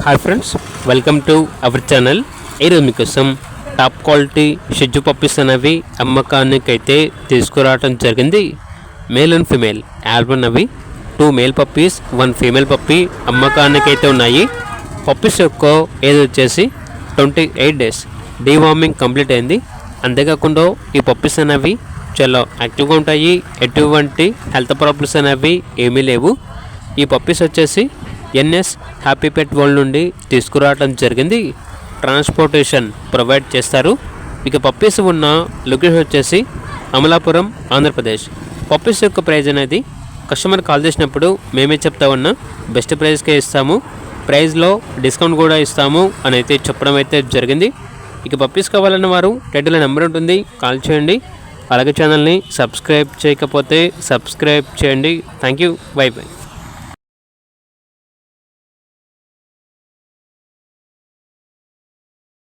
Hi friends, welcome to our channel. ఈరోజు మీకోసం top quality షెడ్జు puppies అనేవి అమ్మకానికైతే తీసుకురావడం జరిగింది. మేల్ అండ్ ఫీమేల్ ఆల్బన్ అవి 2 మేల్ పప్పీస్ 1 ఫీమేల్ పప్పీ అమ్మకానికైతే ఉన్నాయి. పప్పీస్ యొక్క ఏజ్ వచ్చేసి 28 డేస్. డీవార్మింగ్ కంప్లీట్ అయింది. అంతేకాకుండా ఈ పప్పీస్ అనేవి చాలా యాక్టివ్గా ఉంటాయి. ఎటువంటి హెల్త్ ప్రాబ్లమ్స్ అనేవి ఏమీ లేవు. ఈ పప్పీస్ వచ్చేసి ఎన్ఎస్ హ్యాపీ పెట్ వరల్డ్ నుండి తీసుకురావడం జరిగింది. ట్రాన్స్పోర్టేషన్ ప్రొవైడ్ చేస్తారు. ఇక పప్పీస్ ఉన్న లొకేషన్ వచ్చేసి అమలాపురం, ఆంధ్రప్రదేశ్. పప్పీస్ యొక్క ప్రైజ్ అనేది కస్టమర్ కాల్ చేసినప్పుడు మేమే చెప్తా ఉన్నా బెస్ట్ ప్రైస్కే ఇస్తాము, ప్రైస్లో డిస్కౌంట్ కూడా ఇస్తాము అని అయితే చెప్పడం అయితే జరిగింది. ఇక పప్పీస్ కావాలన్న వారు టైటిల్ నెంబర్ ఉంటుంది, కాల్ చేయండి. అలాగే ఛానల్ని సబ్స్క్రైబ్ చేయకపోతే సబ్స్క్రైబ్ చేయండి. Thank you, by by.